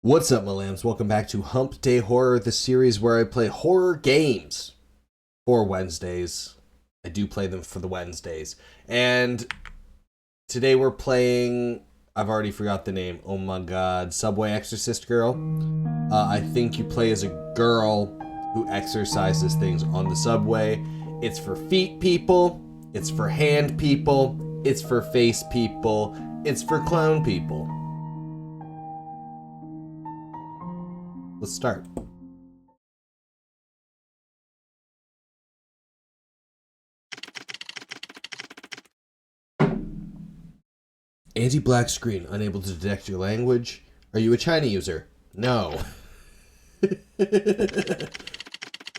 What's up, my lambs? Welcome back to Humpday Horror, the series where I play horror games for Wednesdays. I do play them for the Wednesdays. And today we're playing, I've already forgot the name, oh my god, Subway Exorcist Girl. I think you play as a girl who exorcises things on the subway. It's for feet people, it's for hand people, it's for face people, it's for clown people. Let's start. Anti-black screen, unable to detect your language. Are you a China user? No.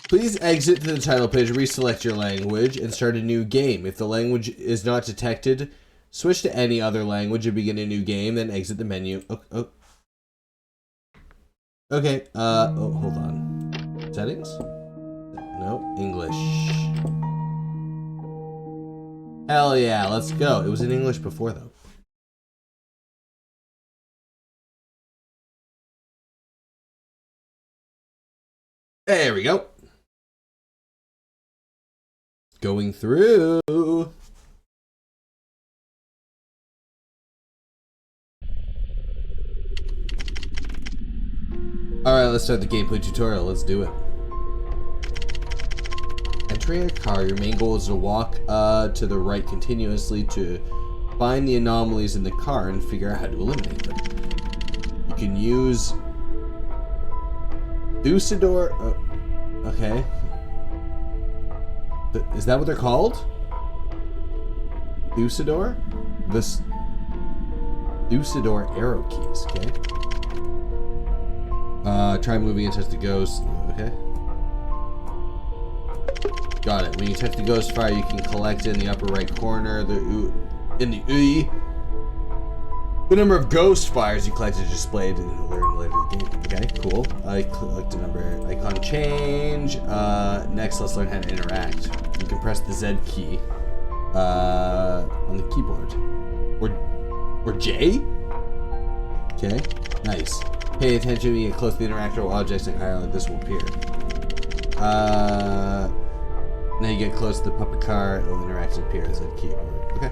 Please exit to the title page, reselect your language, and start a new game. If the language is not detected, switch to any other language and begin a new game, then exit the menu. Okay, hold on. Settings? No, English. Hell yeah, let's go. It was in English before, though. There we go. Going through. Alright, let's start the gameplay tutorial. Let's do it. Entering a car, your main goal is to walk to the right continuously to find the anomalies in the car and figure out how to eliminate them. You can use Deucidor. Okay. Is that what they're called? Deucidor? This Deucidor arrow keys, okay. Try moving and touch the ghost. Okay. Got it. When you touch the ghost fire, you can collect in the upper right corner. The number of ghost fires you collected is displayed in the later in the game. Okay, cool. I collect a number icon change. Next, let's learn how to interact. You can press the Z key on the keyboard, or J. Okay, nice. Pay attention when you get close to the interactor or objects like highlight this will appear. Now you get close to the puppet car, it will interact and appear as a keyboard. Okay.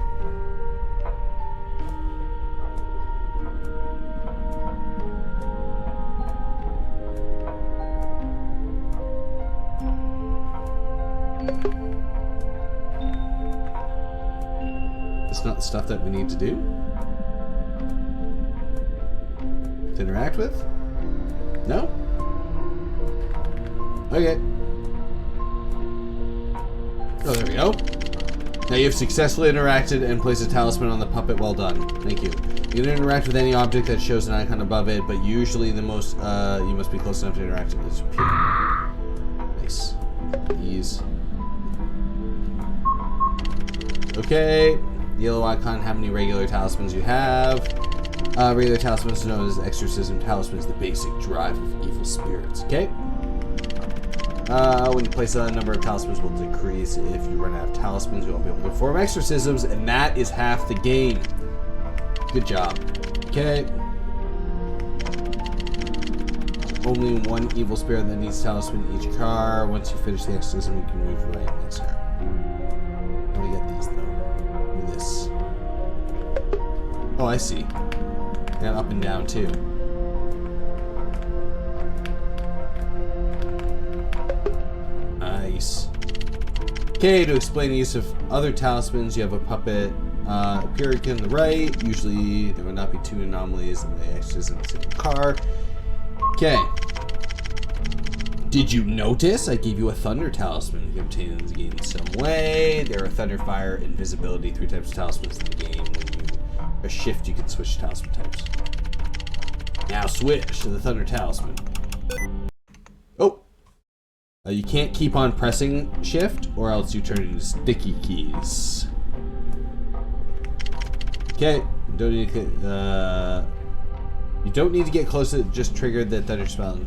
It's not the stuff that we need to do to interact with? No? Okay. Oh, there we go. Now you have successfully interacted and placed a talisman on the puppet. Well done. Thank you. You can interact with any object that shows an icon above it, but usually the most, you must be close enough to interact with its appear. Nice. Ease. Okay. Yellow icon, how many regular talismans you have. Regular talismans known as exorcism talismans, the basic drive of evil spirits. Okay. When you place a number of talismans will decrease. If you run out of talismans, you won't be able to perform exorcisms, and that is half the game. Good job. Okay. Only one evil spirit that needs talisman in each car. Once you finish the exorcism, you can move right next car. How do we get these though? Do this. Oh, I see. And up and down too. Nice. Okay, to explain the use of other talismans, you have a puppet Puric on the right. Usually there would not be two anomalies in the exorcism in a single car. Okay. Did you notice I gave you a thunder talisman? You can obtain in the game in some way. There are thunder, fire, invisibility, 3 types of talismans in the game. When you press shift, you can switch to talisman types. Now switch to the thunder talisman. Oh! You can't keep on pressing shift, or else you turn into sticky keys. Okay, you don't need to get close to it, just trigger the thunder spell.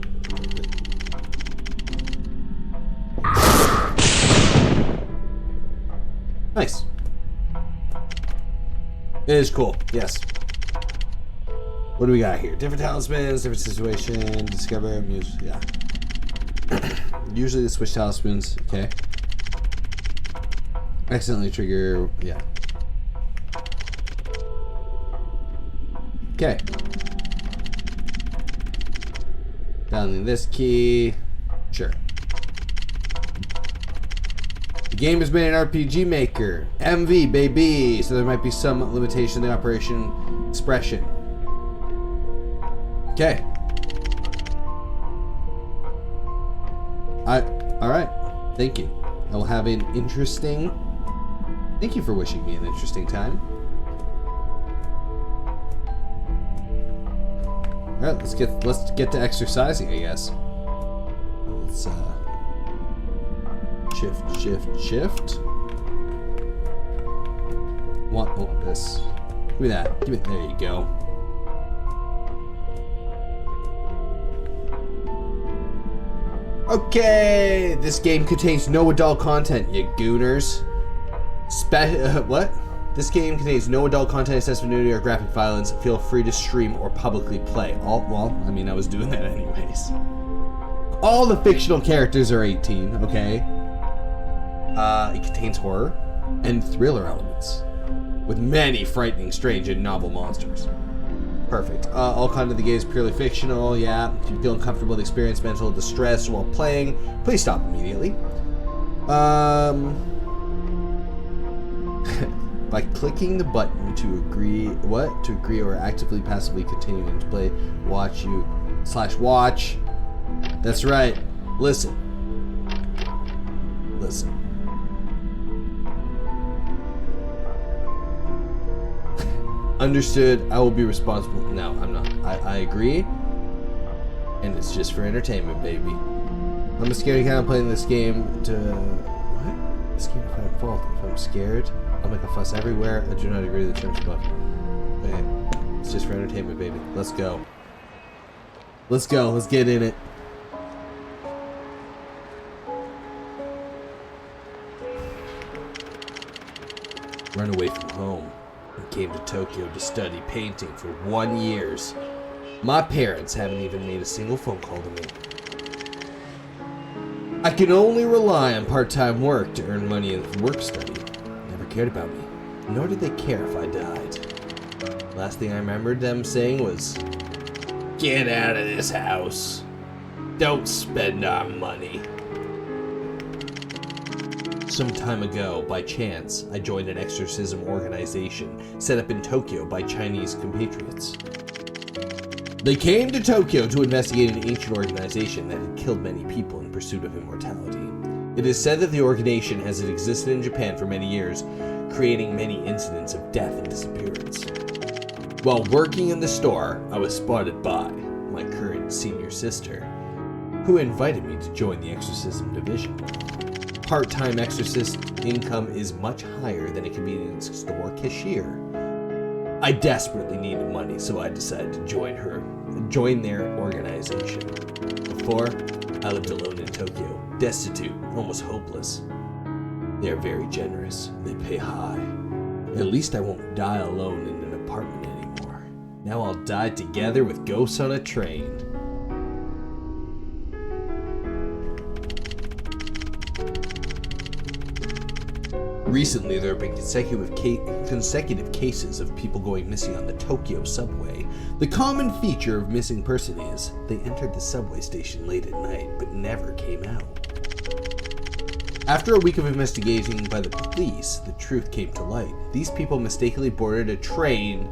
Nice. It is cool, yes. What do we got here? Different talismans, different situation, discover, music, yeah. Usually the switch talismans, okay. Accidentally trigger, yeah. Okay. Downloading this key, sure. The game has been an RPG maker, MV baby, so there might be some limitation in the operation expression. Okay. Alright. Thank you. I will have an interesting... Thank you for wishing me an interesting time. Alright, let's get to exercising, I guess. Let's shift. Want this. Give me that. There you go. Okay, this game contains no adult content, you gooners. What? This game contains no adult content, excessive nudity, or graphic violence. Feel free to stream or publicly play. Well, I mean, I was doing that anyways. All the fictional characters are 18, okay? It contains horror and thriller elements, with many frightening, strange, and novel monsters. Perfect. All content of the game is purely fictional, yeah. If you feel uncomfortable with experience mental distress while playing, please stop immediately. By clicking the button to agree or actively passively continuing to play, watch. That's right. Listen. Understood. I will be responsible. No, I'm not. I agree. And it's just for entertainment, baby. I'm a scaredy cat. I'm playing this game to... What? This game if I'm fault. If I'm scared, I'll make a fuss everywhere. I do not agree with the terms above. Okay. It's just for entertainment, baby. Let's go. Let's go. Let's get in it. Run away from home. I came to Tokyo to study painting for 1 year. My parents haven't even made a single phone call to me. I can only rely on part-time work to earn money and work study. Never cared about me, nor did they care if I died. Last thing I remembered them saying was, "Get out of this house. Don't spend our money." Some time ago, by chance, I joined an exorcism organization set up in Tokyo by Chinese compatriots. They came to Tokyo to investigate an ancient organization that had killed many people in pursuit of immortality. It is said that the organization has existed in Japan for many years, creating many incidents of death and disappearance. While working in the store, I was spotted by my current senior sister, who invited me to join the exorcism division. Part-time exorcist income is much higher than a convenience store cashier. I desperately needed money, so I decided to join their organization. Before, I lived alone in Tokyo, destitute, almost hopeless. They are very generous. They pay high. At least I won't die alone in an apartment anymore. Now I'll die together with ghosts on a train. Recently, there have been consecutive cases of people going missing on the Tokyo subway. The common feature of missing person is they entered the subway station late at night but never came out. After a week of investigating by the police, the truth came to light. These people mistakenly boarded a train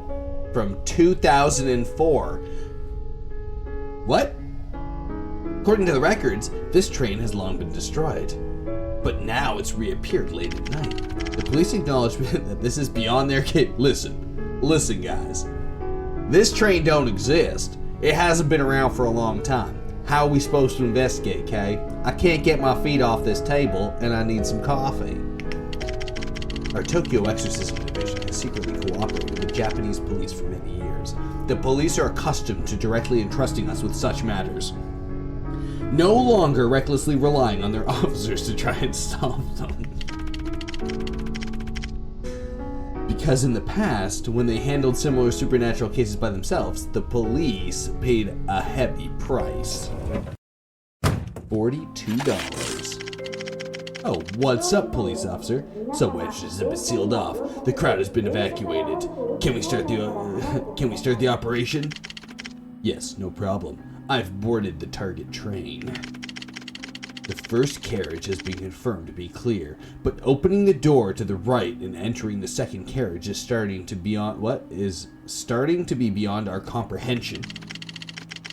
from 2004. What? According to the records, this train has long been destroyed. But now it's reappeared late at night. The police acknowledgement that this is beyond their Listen guys. This train don't exist. It hasn't been around for a long time. How are we supposed to investigate, Kay? I can't get my feet off this table and I need some coffee. Our Tokyo Exorcism Division has secretly cooperated with Japanese police for many years. The police are accustomed to directly entrusting us with such matters, no longer recklessly relying on their officers to try and solve them. Because in the past, when they handled similar supernatural cases by themselves, the police paid a heavy price. $42. Oh, what's up, police officer? Subway Exorcist has been sealed off. The crowd has been evacuated. Can we start the operation? Yes, no problem. I've boarded the target train. The first carriage has been confirmed to be clear, but opening the door to the right and entering the second carriage is starting to be beyond our comprehension.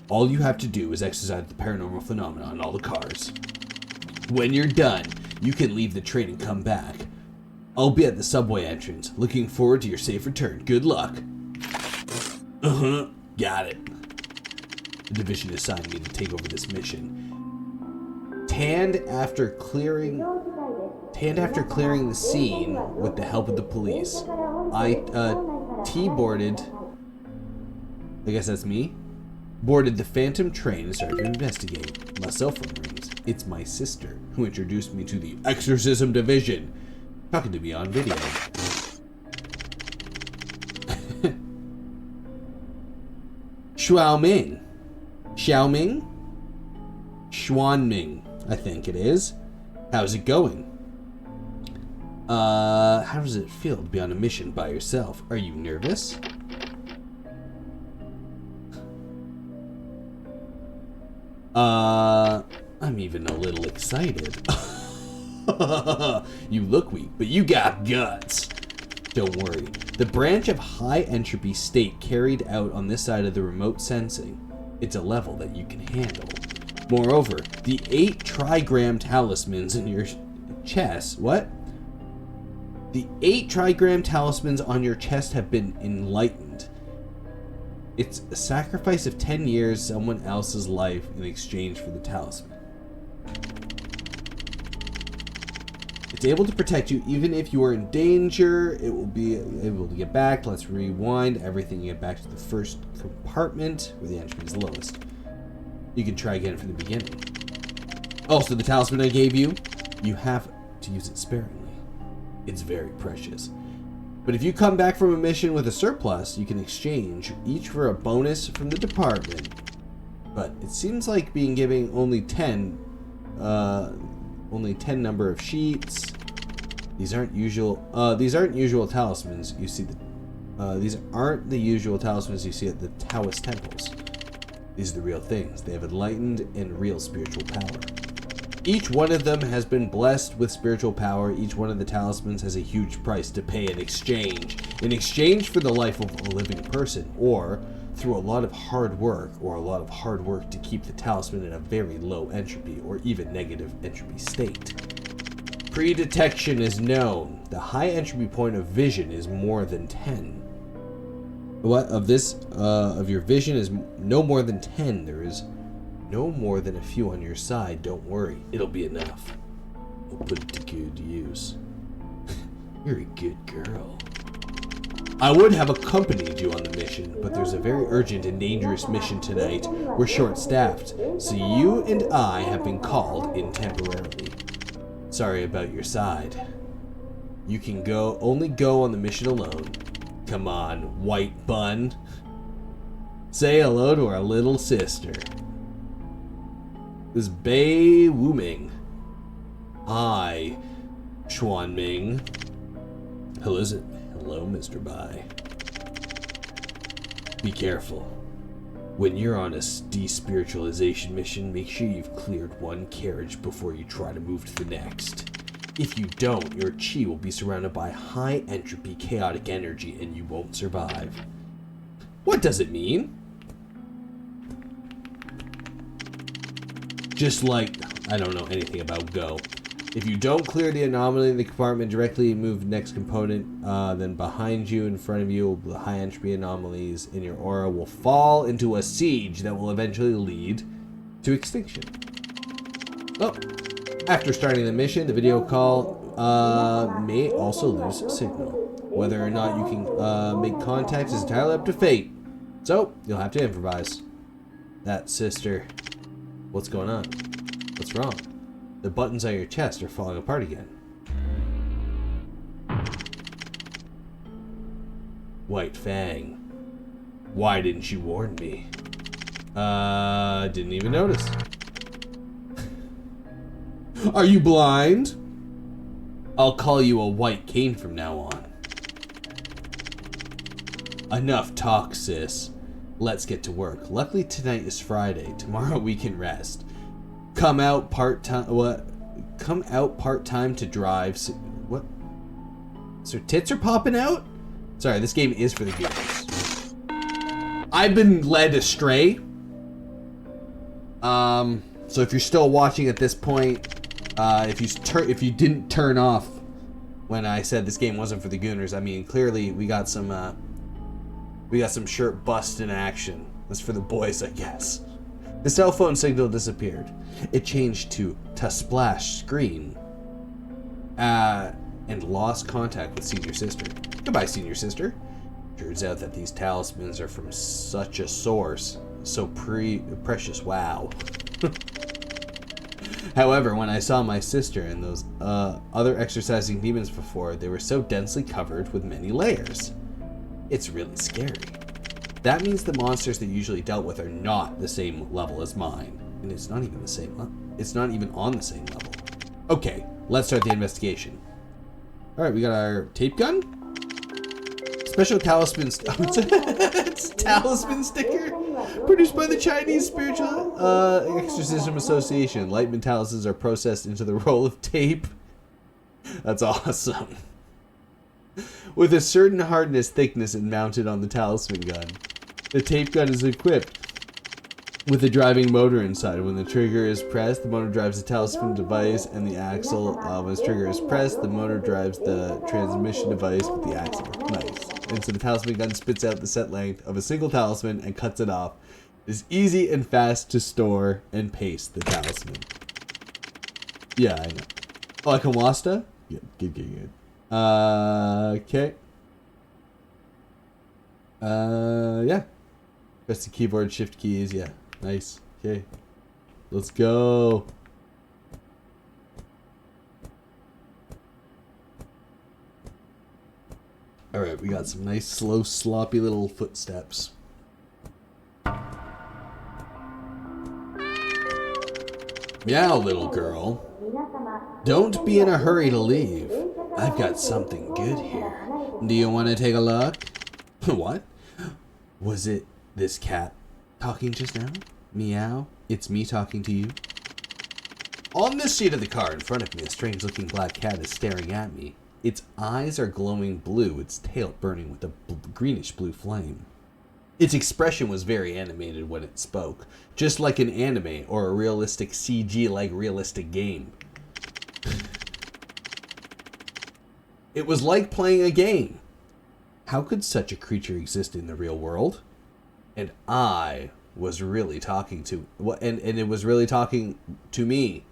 All you have to do is exercise the paranormal phenomena on all the cars. When you're done, you can leave the train and come back. I'll be at the subway entrance. Looking forward to your safe return. Good luck. Got it. The division assigned me to take over this mission. Tanned after clearing the scene with the help of the police. I T-boarded, I guess that's me, boarded the Phantom train and started to investigate. My cell phone rings. It's my sister, who introduced me to the Exorcism Division, talking to me on video. Xiaoming. Xuanming, I think it is. How's it going? How does it feel to be on a mission by yourself? Are you nervous? I'm even a little excited. You look weak, but you got guts. Don't worry. The branch of high entropy state carried out on this side of the remote sensing, it's a level that you can handle. Moreover, the 8 trigram talismans in your chest, The 8 trigram talismans on your chest have been enlightened. It's a sacrifice of 10 years, someone else's life in exchange for the talisman. It's able to protect you even if you are in danger. It will be able to get back. Let's rewind everything and get back to the first compartment where the entropy is lowest. You can try again from the beginning. Also, the talisman I gave you, you have to use it sparingly. It's very precious. But if you come back from a mission with a surplus, you can exchange each for a bonus from the department. But it seems like being given only 10 number of sheets. These aren't usual talismans you see. These aren't the usual talismans you see at the Taoist temples. These are the real things. They have enlightened and real spiritual power. Each one of them has been blessed with spiritual power. Each one of the talismans has a huge price to pay in exchange. In exchange for the life of a living person, or through a lot of hard work, to keep the talisman in a very low entropy or even negative entropy state. Pre-detection is known. The high entropy point of vision is more than 10. Of your vision is no more than 10. There is no more than a few on your side. Don't worry, it'll be enough. We'll put it to good use. You're a good girl. I would have accompanied you on the mission, but there's a very urgent and dangerous mission tonight. We're short-staffed, so you and I have been called in temporarily. Sorry about your side. You can only go on the mission alone. Come on, white bun. Say hello to our little sister. This Bei Wuming. Hi, Xuanming. Hello, Mr. Bai. Be careful. When you're on a despiritualization mission, make sure you've cleared one carriage before you try to move to the next. If you don't, your chi will be surrounded by high entropy chaotic energy and you won't survive. What does it mean? Just like, I don't know anything about Go. If you don't clear the anomaly in the compartment directly and move the next component, then behind you, in front of you, the high entropy anomalies in your aura will fall into a siege that will eventually lead to extinction. Oh, after starting the mission, the video call may also lose signal. Whether or not you can make contact is entirely up to fate. So, you'll have to improvise. That sister. What's going on? What's wrong? The buttons on your chest are falling apart again. White Fang. Why didn't you warn me? Didn't even notice. Are you blind? I'll call you a White Cane from now on. Enough talk, sis. Let's get to work. Luckily tonight is Friday. Tomorrow we can rest. Come out part-time. What? Come out part-time to drive. What? So tits are popping out? Sorry, this game is for the gamers. I've been led astray. So if you're still watching at this point, if you didn't turn off when I said this game wasn't for the gooners, I mean clearly we got some shirt bust in action. That's for the boys, I guess. The cell phone signal disappeared. It changed to splash screen. And lost contact with senior sister. Goodbye, senior sister. Turns out that these talismans are from such a source. So precious, wow. However, when I saw my sister and those other exercising demons before, they were so densely covered with many layers. It's really scary. That means the monsters they usually dealt with are not the same level as mine. And it's not even the same, it's not even on the same level. Okay, let's start the investigation. Alright, we got our tape gun. Special talisman it's talisman sticker. Produced by the Chinese Spiritual Exorcism Association. Lightman talismans are processed into the roll of tape. That's awesome. With a certain hardness, thickness, and mounted on the talisman gun. The tape gun is equipped with a driving motor inside. When the trigger is pressed, the motor drives the talisman device and the axle. When the trigger is pressed, the motor drives the transmission device with the axle. Nice. And so the talisman gun spits out the set length of a single talisman and cuts it off. It's easy and fast to store and paste the talisman. Yeah, I know. Oh, like a Wasta? Yeah, good. Okay. Yeah. Press the keyboard shift keys, yeah. Nice. Okay. Let's go. Alright, we got some nice, slow, sloppy little footsteps. Meow, little girl. Don't be in a hurry to leave. I've got something good here. Do you want to take a look? What? Was it this cat talking just now? Meow, it's me talking to you. On the seat of the car in front of me, a strange-looking black cat is staring at me. Its eyes are glowing blue, its tail burning with a greenish-blue flame. Its expression was very animated when it spoke, just like an anime or a realistic CG-like realistic game. It was like playing a game. How could such a creature exist in the real world? And I was really talking to and it was really talking to me,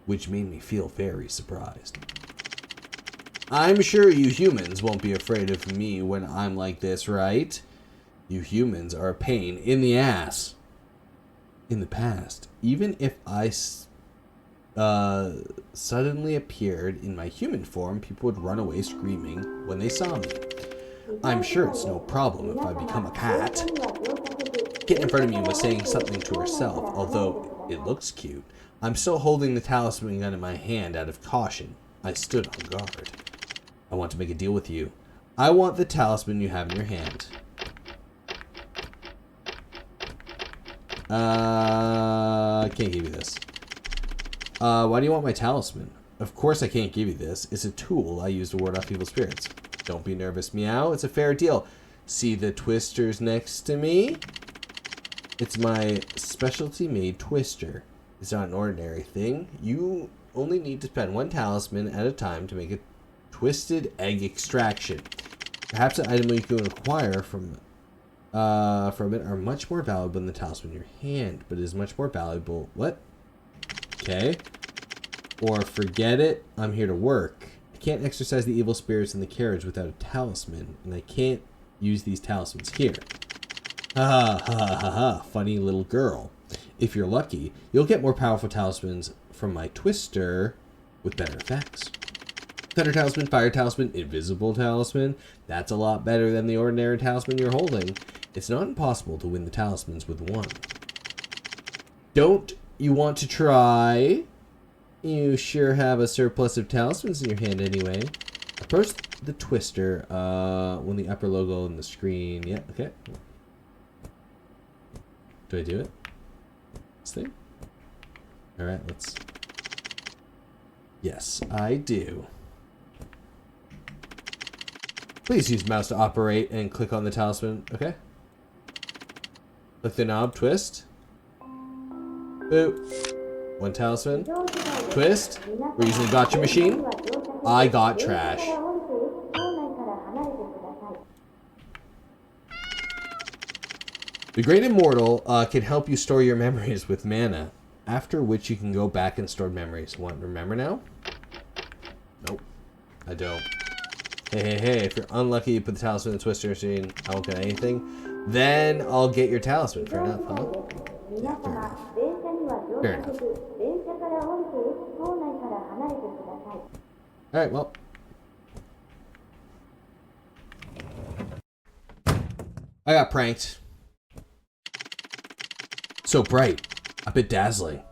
which made me feel very surprised. I'm sure you humans won't be afraid of me when I'm like this, right? You humans are a pain in the ass. In the past, even if I suddenly appeared in my human form, people would run away screaming when they saw me. I'm sure it's no problem if I become a cat. Kitten in front of me was saying something to herself, although it looks cute. I'm still holding the talisman gun in my hand out of caution. I stood on guard. I want to make a deal with you. I want the talisman you have in your hand. I can't give you this. Why do you want my talisman? Of course I can't give you this. It's a tool I use to ward off evil spirits. Don't be nervous, Meow. It's a fair deal. See the twisters next to me? It's my specialty made twister. It's not an ordinary thing. You only need to spend one talisman at a time to make a twisted egg extraction. Perhaps the item you can acquire from it are much more valuable than the talisman in your hand, but it is much more valuable. What? Okay. Or forget it. I'm here to work. I can't exorcise the evil spirits in the carriage without a talisman, and I can't use these talismans here. Ha ha ha ha ha, funny little girl. If you're lucky, you'll get more powerful talismans from my twister with better effects. Thunder Talisman, Fire Talisman, Invisible Talisman. That's a lot better than the ordinary talisman you're holding. It's not impossible to win the talismans with one. Don't you want to try? You sure have a surplus of talismans in your hand anyway. Approach the twister when the upper logo on the screen. Yeah, okay. Do I do it? This thing? Alright, let's... Yes, I do. Please use mouse to operate and click on the talisman. Okay. Click the knob, twist. Boop. One talisman. Twist. We're using the gotcha machine. I got trash. The Great Immortal can help you store your memories with mana, after which you can go back and store memories. Want to remember now? Nope. I don't. Hey, if you're unlucky, you put the talisman in the twister machine, I won't get anything. Then I'll get your talisman. Fair enough, huh? Yeah, fair enough. Fair enough. Alright, well. I got pranked. So bright. A bit dazzling.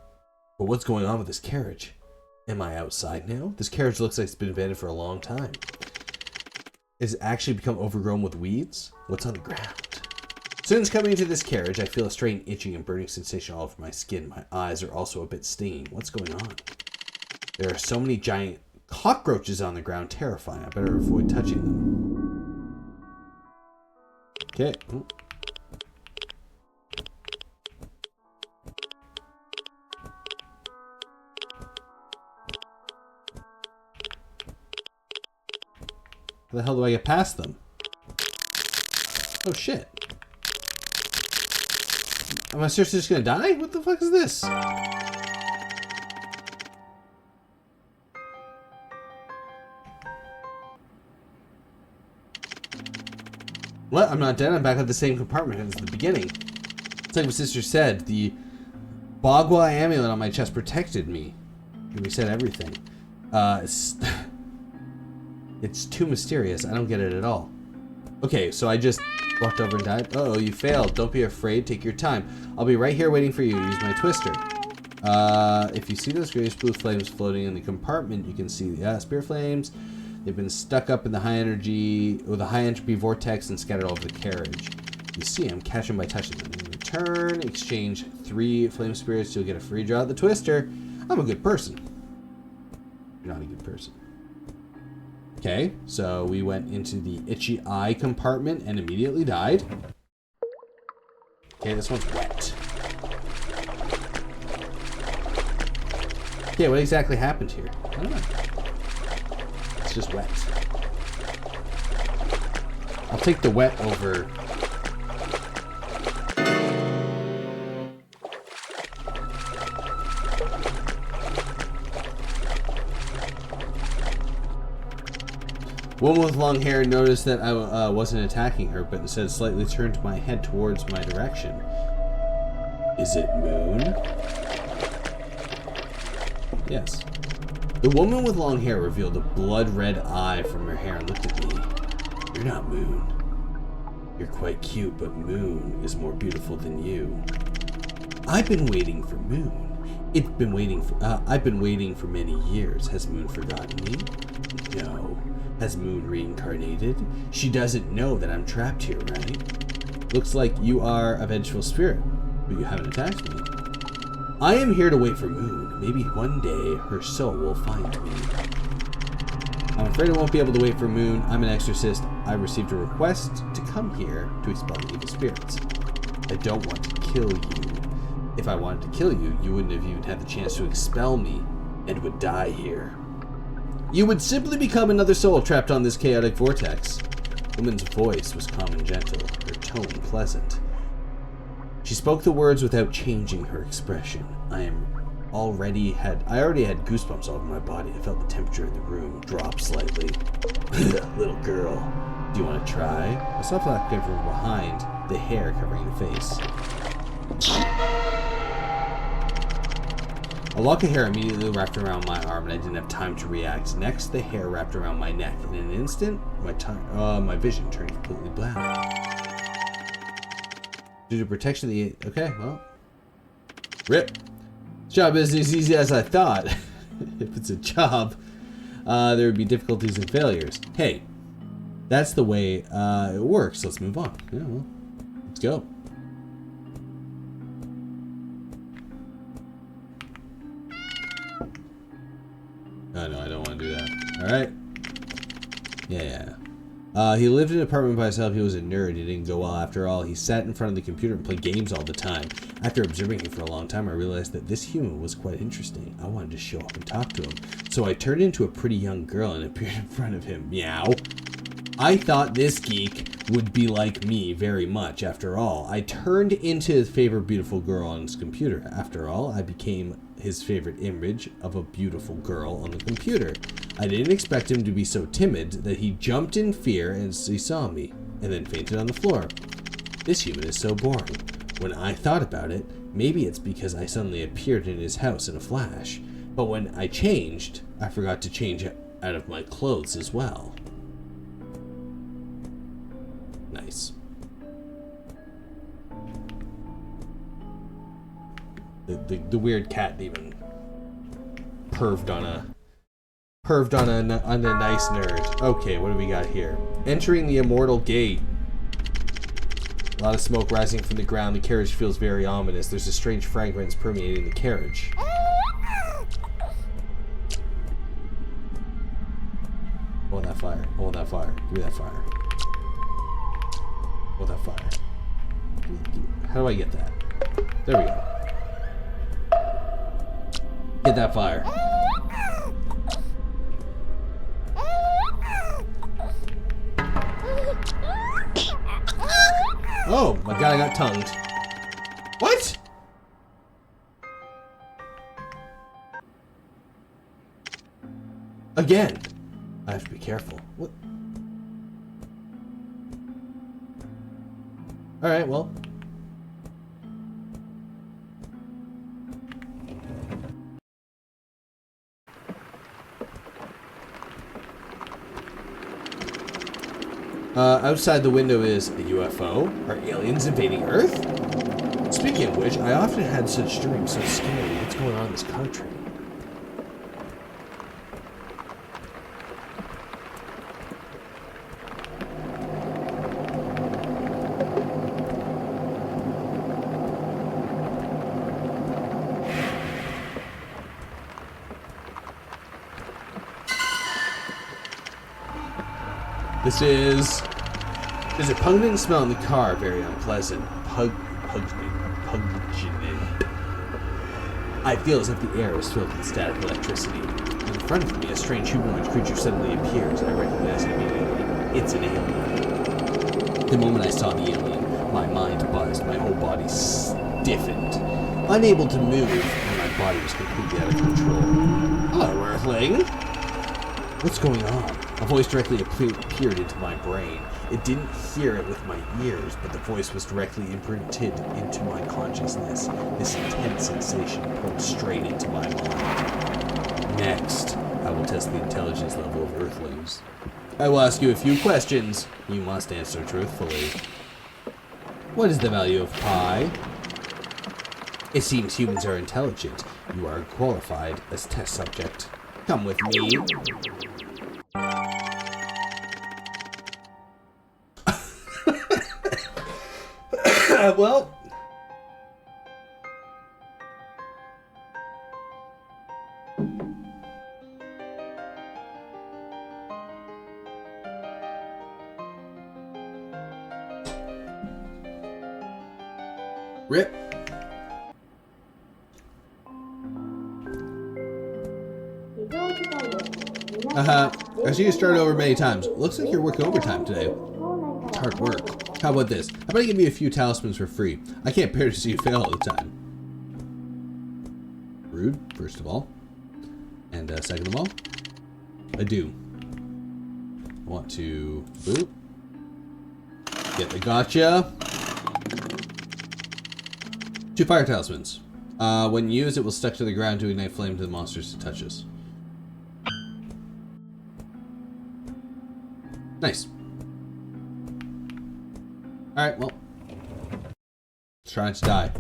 But what's going on with this carriage? Am I outside now? This carriage looks like it's been abandoned for a long time. Has it actually become overgrown with weeds? What's on the ground? Since coming into this carriage, I feel a strange itching and burning sensation all over my skin. My eyes are also a bit stinging. What's going on? There are so many giant cockroaches on the ground. Terrifying. I better avoid touching them. Okay. How the hell do I get past them? Oh shit. Am I seriously just gonna die? What the fuck is this? What? I'm not dead. I'm back at the same compartment as the beginning. It's like my sister said. The Bagua amulet on my chest protected me. And reset everything. It's too mysterious. I don't get it at all. Okay, so I just walked over and died. Uh-oh, you failed. Don't be afraid. Take your time. I'll be right here waiting for you. Use my twister. If you see those grayish blue flames floating in the compartment, you can see the spirit flames. They've been stuck up in the high energy or the high entropy vortex and scattered all over the carriage. You see them, catch them by touching them. In return, exchange 3 flame spirits. You'll get a free draw at the twister. I'm a good person. You're not a good person. Okay, so we went into the itchy eye compartment and immediately died. Okay, this one's wet. Okay, what exactly happened here? I don't know. It's just wet. I'll take the wet over... Woman with long hair noticed that I wasn't attacking her, but instead slightly turned my head towards my direction. Is it Moon? Yes. The woman with long hair revealed a blood-red eye from her hair and looked at me. You're not Moon. You're quite cute, but Moon is more beautiful than you. I've been waiting for Moon. I've been waiting for many years. Has Moon forgotten me? No. Has Moon reincarnated? She doesn't know that I'm trapped here, right? Looks like you are a vengeful spirit, but you haven't attacked me. I am here to wait for Moon. Maybe one day her soul will find me. I'm afraid I won't be able to wait for Moon. I'm an exorcist. I received a request to come here to expel the evil spirits. I don't want to kill you. If I wanted to kill you, you wouldn't have even had the chance to expel me and would die here. You would simply become another soul trapped on this chaotic vortex. The woman's voice was calm and gentle, her tone pleasant. She spoke the words without changing her expression. I already had goosebumps all over my body. I felt the temperature in the room drop slightly. Little girl, do you want to try? I saw black came from behind, the hair covering the face. A lock of hair immediately wrapped around my arm, and I didn't have time to react. Next, the hair wrapped around my neck. In an instant, my vision turned completely black. Due to protection of the... Okay, well... Rip. Job isn't as easy as I thought. If it's a job, there would be difficulties and failures. Hey, that's the way it works. Let's move on. Yeah, well, let's go. Oh, no, I don't want to do that. Alright. Yeah. He lived in an apartment by himself. He was a nerd. He didn't go well after all. He sat in front of the computer and played games all the time. After observing him for a long time, I realized that this human was quite interesting. I wanted to show up and talk to him. So I turned into a pretty young girl and appeared in front of him. Meow. I thought this geek would be like me very much. After all, I turned into his favorite beautiful girl on his computer. After all, I became his favorite image of a beautiful girl on the computer. I didn't expect him to be so timid that he jumped in fear as he saw me, and then fainted on the floor. This human is so boring. When I thought about it, maybe it's because I suddenly appeared in his house in a flash. But when I changed, I forgot to change out of my clothes as well. Nice. The weird cat even perved on a nice nerd. Okay, what do we got here? Entering the immortal gate. A lot of smoke rising from the ground. The carriage feels very ominous. There's a strange fragrance permeating the carriage. I want that fire. I want that fire. Give me that fire. I want that fire. How do I get that? There we go. Get that fire. Oh my god, I got tongued. What? Again. I have to be careful. What? Alright, well. Outside the window is a UFO. Are aliens invading Earth? Speaking of which, I often had such dreams. So scary. What's going on in this country? There's a pungent smell in the car, very unpleasant. Pungent. I feel as if the air is filled with static electricity. In front of me, a strange humanoid creature suddenly appears. I recognize it immediately. It's an alien. The moment I saw the alien, my mind buzzed, my whole body stiffened. Unable to move, and my body was completely out of control. Hello, Earthling! What's going on? A voice directly appeared into my brain. It didn't hear it with my ears, but the voice was directly imprinted into my consciousness. This intense sensation poured straight into my mind. Next, I will test the intelligence level of Earthlings. I will ask you a few questions. You must answer truthfully. What is the value of pi? It seems humans are intelligent. You are qualified as test subject. Come with me. Well, rip. I see you started over many times. Looks like you're working overtime today. It's hard work. How about this? How about I give you a few talismans for free? I can't bear to see you fail all the time. Rude, first of all. And second of all, I do. I want to boop. Get the gotcha. 2 fire talismans. When used, it will stuck to the ground to ignite flame to the monsters it touches. Nice. Alright, well. Let's try not to die.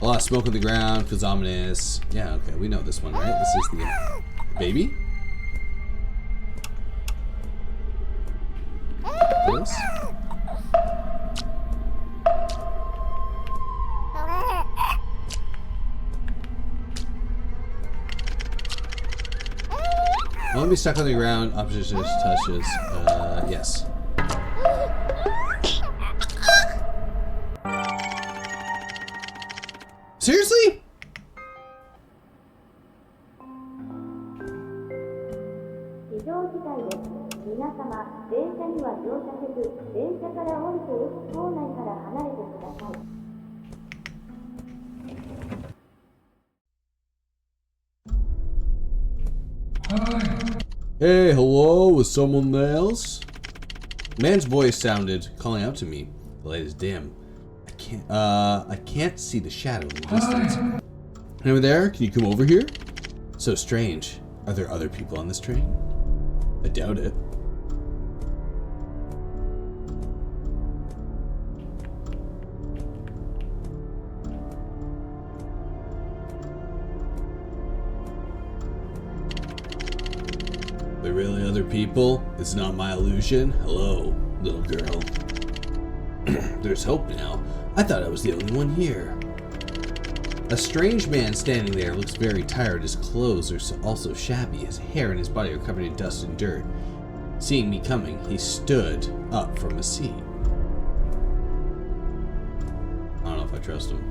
A lot of smoke on the ground, feels ominous. Yeah, okay, we know this one, right? This is the baby? This? Won't be stuck on the ground, opposition touches. Yes. Seriously? Hey, hello, with someone else? Man's voice sounded calling out to me. The light is dim. I can't see the shadow in the distance. Over there, can you come over here? So strange. Are there other people on this train? I doubt it. Are there really other people? It's not my illusion. Hello, little girl. There's hope now. I thought I was the only one here. A strange man standing there looks very tired. His clothes are also shabby. His hair and his body are covered in dust and dirt. Seeing me coming, he stood up from his seat. I don't know if I trust him.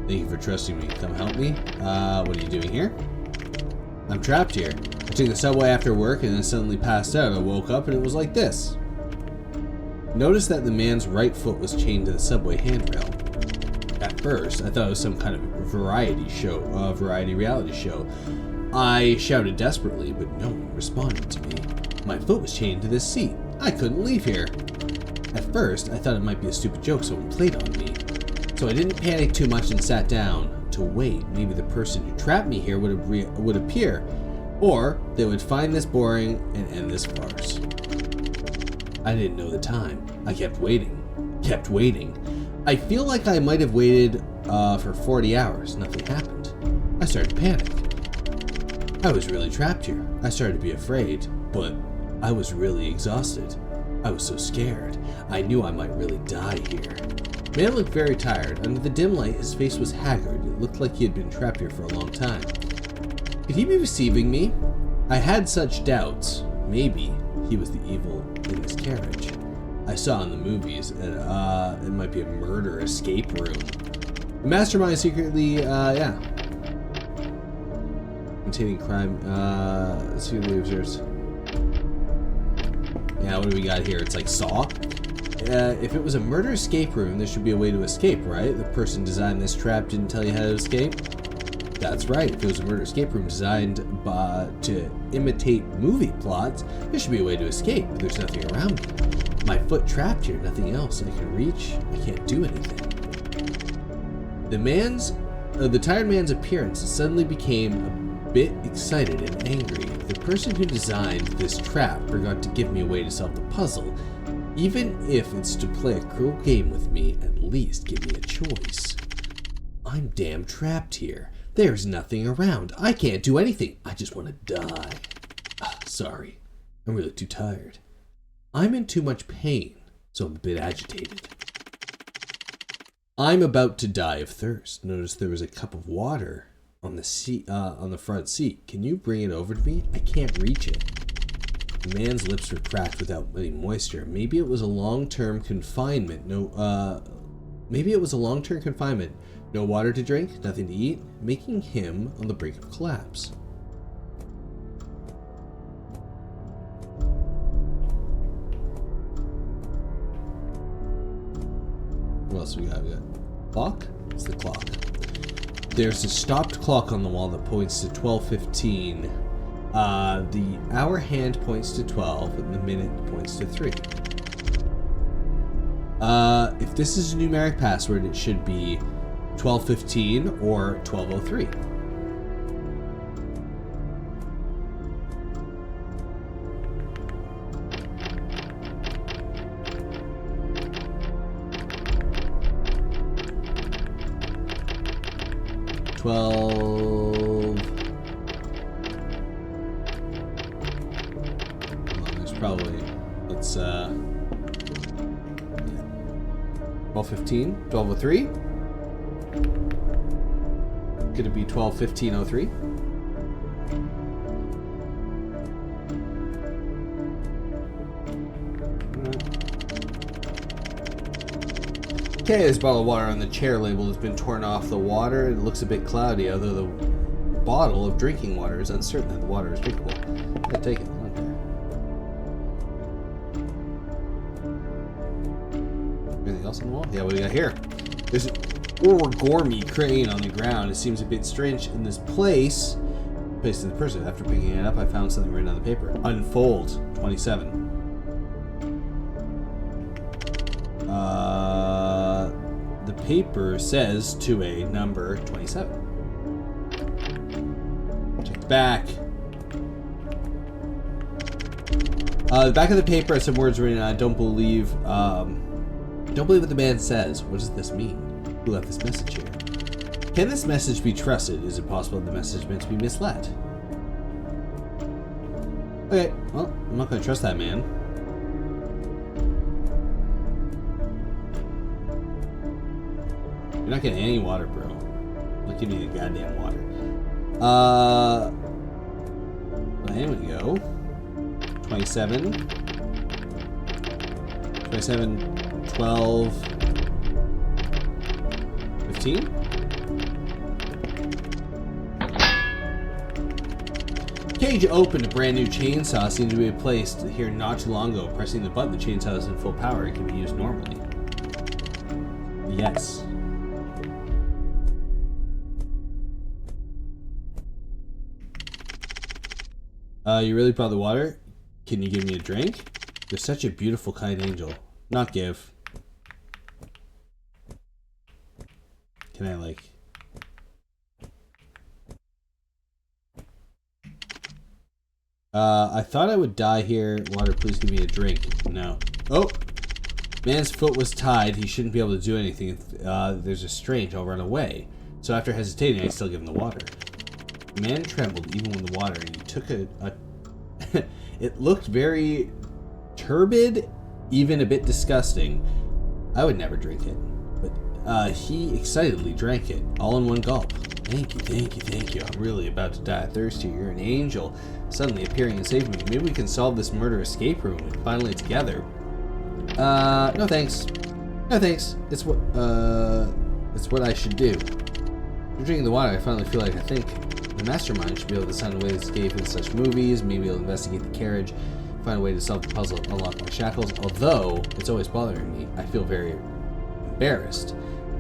Thank you for trusting me. Come help me. What are you doing here? I'm trapped here. I took the subway after work and then suddenly passed out. I woke up and it was like this. Notice that the man's right foot was chained to the subway handrail. At first, I thought it was some kind of variety reality show. I shouted desperately, but no one responded to me. My foot was chained to this seat. I couldn't leave here. At first, I thought it might be a stupid joke someone played on me. So I didn't panic too much and sat down to wait. Maybe the person who trapped me here would appear, or they would find this boring and end this farce. I didn't know the time. I kept waiting. I feel like I might have waited for 40 hours. Nothing happened. I started to panic. I was really trapped here. I started to be afraid, but I was really exhausted. I was so scared. I knew I might really die here. Man looked very tired. Under the dim light, his face was haggard. It looked like he had been trapped here for a long time. Could he be deceiving me? I had such doubts. Maybe he was the evil in this carriage. I saw in the movies, it might be a murder escape room. The mastermind secretly, containing crime, secretly observes. Yeah, what do we got here? It's like Saw. If it was a murder escape room, there should be a way to escape, right? The person designed this trap didn't tell you how to escape? That's right. If it was a murder escape room designed to imitate movie plots, there should be a way to escape, but there's nothing around me. My foot trapped here, nothing else I can reach. I can't do anything. The tired man's appearance suddenly became a bit excited and angry. The person who designed this trap forgot to give me a way to solve the puzzle. Even if it's to play a cruel game with me, at least give me a choice. I'm damn trapped here. There's nothing around. I can't do anything. I just want to die. Sorry. I'm really too tired. I'm in too much pain, so I'm a bit agitated. I'm about to die of thirst. Notice there was a cup of water on the seat, on the front seat. Can you bring it over to me? I can't reach it. The man's lips were cracked without any moisture. Maybe it was a long-term confinement. Maybe it was a long-term confinement. No water to drink, nothing to eat, making him on the brink of collapse. What else we got? We got clock? It's the clock. There's a stopped clock on the wall that points to 12:15. The hour hand points to 12, and the minute points to 3. If this is a numeric password, it should be 1215 or 1203. There's probably, it's 1215, 1203. Could it be 121503? Okay, this bottle of water on the chair label has been torn off the water. It looks a bit cloudy, although the bottle of drinking water is uncertain that the water is drinkable. I take it. Anything else on the wall? Yeah, what do we got here? There's an origami crane on the ground. It seems a bit strange in this place. Placed in the person. After picking it up, I found something written on the paper. Unfold 27. The paper says to a number 27. Check the back. The back of the paper has some words written. I don't believe what the man says. What does this mean? Who left this message here? Can this message be trusted? Is it possible that the message meant to be misled? Okay, well, I'm not going to trust that man. You're not getting any water, bro. Not giving you the goddamn water. There we go. 27. 27, 12, 15. Cage opened. A brand new chainsaw seemed to be placed here not too long ago. Pressing the button, the chainsaw is in full power. It can be used normally. Yes. You really brought the water? Can you give me a drink? You're such a beautiful, kind angel. Not give. Can I, like... I thought I would die here. Water, please give me a drink. No. Oh! Man's foot was tied. He shouldn't be able to do anything. If there's a strange, I'll run away. So after hesitating, I still give him the water. The man trembled even when the water, and he took a it looked very turbid, even a bit disgusting. I would never drink it, but he excitedly drank it, all in one gulp. Thank you, thank you, thank you. I'm really about to die of thirst here. You're an angel, suddenly appearing and saving me. Maybe we can solve this murder escape room finally together. No thanks. No thanks. It's what I should do. After drinking the water, I finally feel like I think. The mastermind should be able to find a way to escape in such movies. Maybe he'll investigate the carriage, find a way to solve the puzzle, unlock my shackles. Although it's always bothering me, I feel very embarrassed.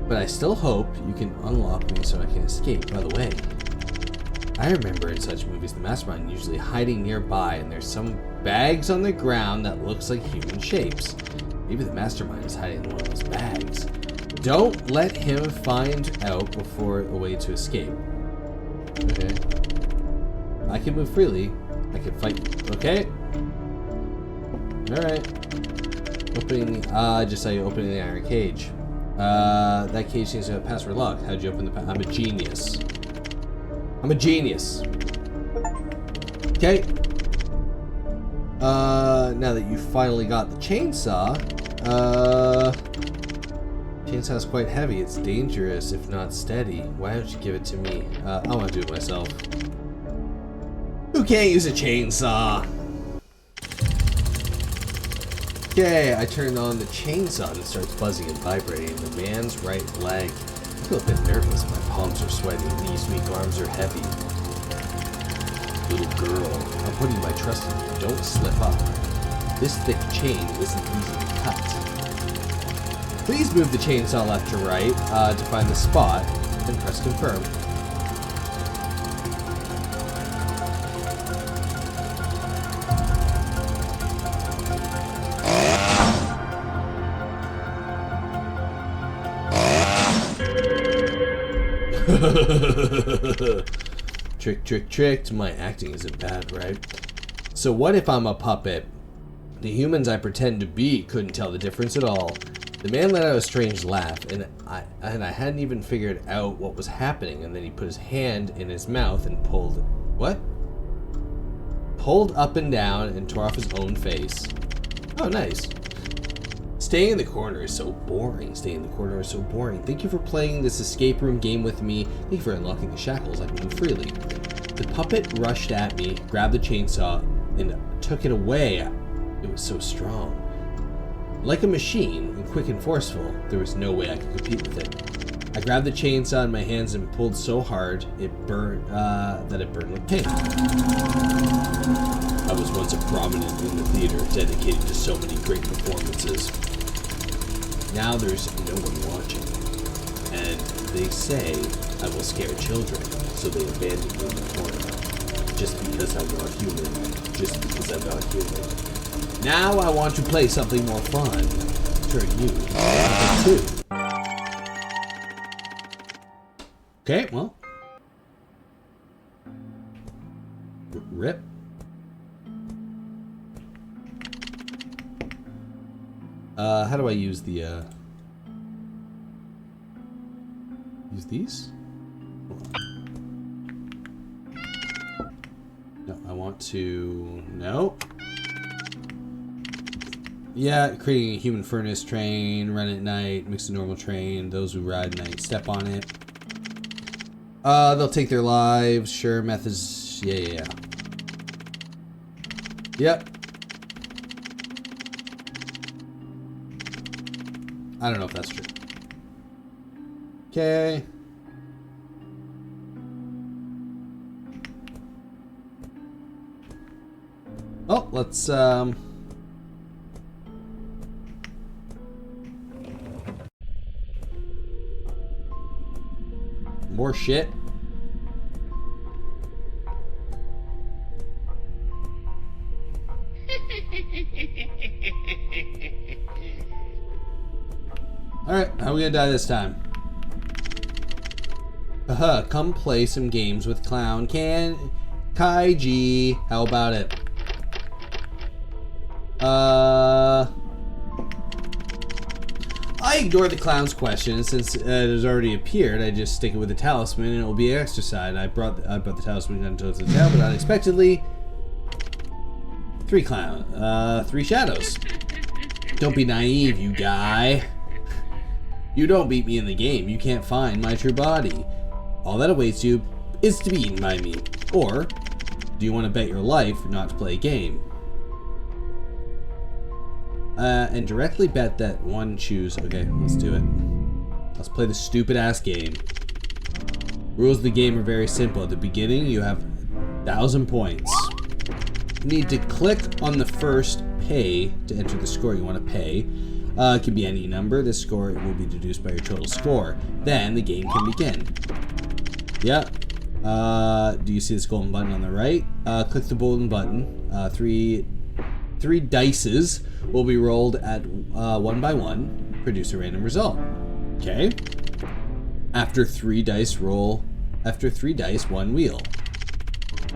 But I still hope you can unlock me so I can escape. By the way, I remember in such movies the mastermind usually hiding nearby, and there's some bags on the ground that looks like human shapes. Maybe the mastermind is hiding in one of those bags. Don't let him find out before a way to escape. Okay. I can move freely. I can fight. Okay. Alright. Opening. I just saw you opening the iron cage. That cage seems to have a password lock. How'd you open the I'm a genius. I'm a genius. Okay. Now that you finally got the chainsaw, chainsaw's quite heavy. It's dangerous if not steady. Why don't you give it to me? I want to do it myself. Who can't use a chainsaw? Okay, I turned on the chainsaw and it starts buzzing and vibrating. The man's right leg. I feel a bit nervous. My palms are sweating. These weak arms are heavy. Little girl, I'm putting my trust in you. Don't slip up. This thick chain isn't easy to cut. Please move the chainsaw left to right to find the spot and press confirm. Tricked. My acting isn't bad, right? So what if I'm a puppet? The humans I pretend to be couldn't tell the difference at all. The man let out a strange laugh, and I hadn't even figured out what was happening, and then he put his hand in his mouth and pulled... What? Pulled up and down and tore off his own face. Oh, nice. Staying in the corner is so boring. Thank you for playing this escape room game with me. Thank you for unlocking the shackles. I can move freely. The puppet rushed at me, grabbed the chainsaw, and took it away. It was so strong. Like a machine, and quick and forceful, there was no way I could compete with it. I grabbed the chainsaw in my hands and pulled so hard it burned that it burned like paint. I was once a prominent in the theater, dedicated to so many great performances. Now there's no one watching, and they say I will scare children, so they abandon me in the corner. Just because I'm not human. Now I want to play something more fun. Turn you into 2. Okay, well. Rip. How do I use the, use these? No, I want to... No. Yeah, creating a human furnace train, run at night, mix a normal train, those who ride at night step on it. They'll take their lives, sure, methods, yeah. Yep. I don't know if that's true. Okay. Oh, let's, more shit. Alright, how are we gonna die this time? Come play some games with Clown Kaiji. How about it? I ignore the clown's question since it has already appeared. I just stick it with the talisman and it will be exercised. I brought the talisman down to the town, but unexpectedly, 3 shadows. Don't be naive, you guy. You don't beat me in the game. You can't find my true body. All that awaits you is to be eaten by me. Or, do you want to bet your life not to play a game? And directly bet that one choose. Okay, let's do it. Let's play the stupid ass game. Rules of the game are very simple. At the beginning, you have 1,000 points. You need to click on the first pay to enter the score you want to pay. It can be any number. This score will be deduced by your total score. Then the game can begin. Yeah. Do you see this golden button on the right? Click the golden button. Three dices will be rolled at 1 by 1. Produce a random result. Okay. After 3 dice, 1 wheel.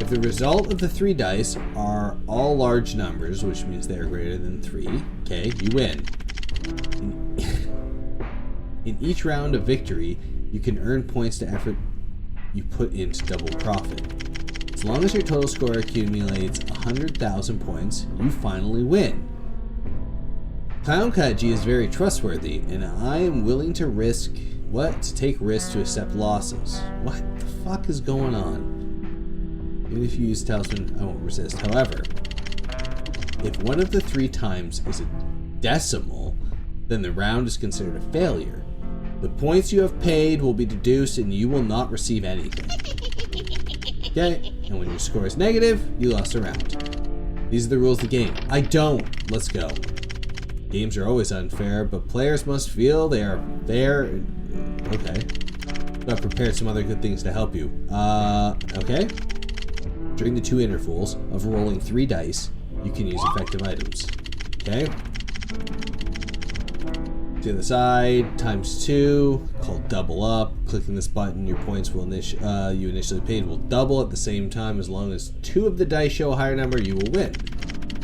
If the result of the 3 dice are all large numbers, which means they are greater than 3, okay, you win. In each round of victory, you can earn points to effort you put into double profit. As long as your total score accumulates 100,000 points, you finally win. Clown Kaiji is very trustworthy, and I am willing to take risks to accept losses. What the fuck is going on? Even if you use talisman, I won't resist. However, if one of the 3 times is a decimal, then the round is considered a failure. The points you have paid will be deduced and you will not receive anything. Okay? And when your score is negative, you lost a round. These are the rules of the game. I don't. Let's go. Games are always unfair, but players must feel they are fair. Okay. I've prepared some other good things to help you. Okay? During the 2 intervals of rolling 3 dice, you can use effective items. Okay? To the side, times 2, called double up. Clicking this button, your points will you initially paid will double at the same time. As long as 2 of the dice show a higher number, you will win.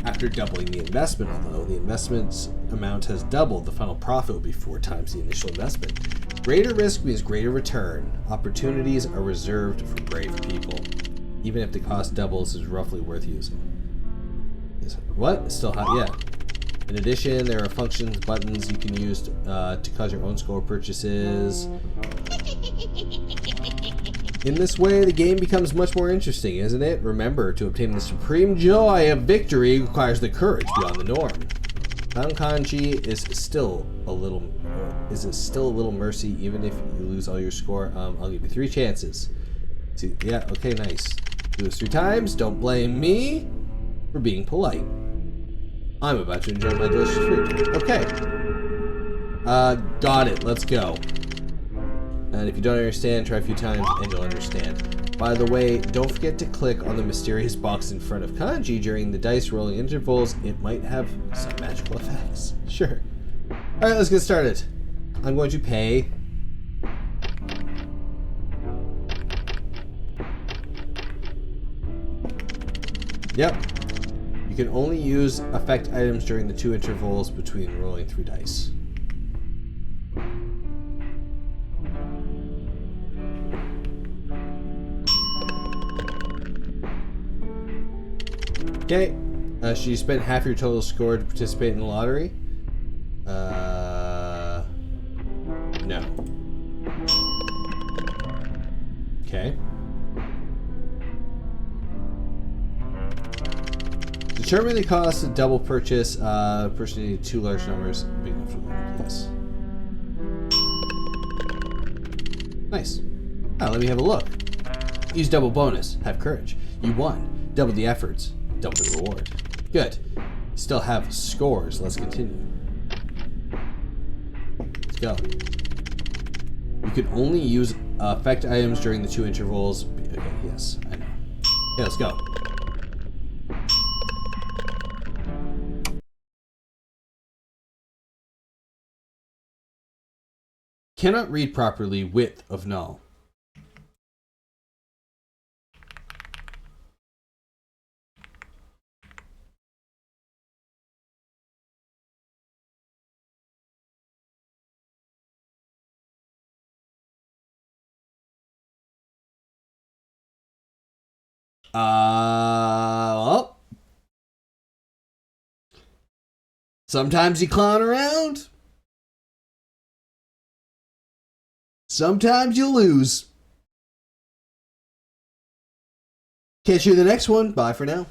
After doubling the investment, although the investment's amount has doubled, the final profit will be 4 times the initial investment. Greater risk means greater return. Opportunities are reserved for brave people. Even if the cost doubles, is roughly worth using. What? Still hot? Yeah. In addition, there are functions, buttons you can use to cause your own score purchases. In this way, the game becomes much more interesting, isn't it? Remember, to obtain the supreme joy of victory requires the courage beyond the norm. Found Kanji is still a little mercy, even if you lose all your score. I'll give you 3 chances. See, yeah, okay, nice. Do this 3 times. Don't blame me for being polite. I'm about to enjoy my delicious food. Okay. Got it. Let's go. And if you don't understand, try a few times and you'll understand. By the way, don't forget to click on the mysterious box in front of Kanji during the dice rolling intervals. It might have some magical effects. Sure. Alright, let's get started. I'm going to pay. Yep. You can only use effect items during the 2 intervals between rolling 3 dice. Okay. Should you spend half your total score to participate in the lottery? No. Okay. Determine the cost of double purchase. Person needed 2 large numbers. Big enough for one. Yes. Nice. Let me have a look. Use double bonus. Have courage. You won. Double the efforts. Double the reward. Good. Still have scores. Let's continue. Let's go. You can only use effect items during the 2 intervals. Okay, yes, I know. Yeah, let's go. Cannot read properly. Width of null. Well, sometimes you clown around. Sometimes you lose. Catch you in the next one. Bye for now.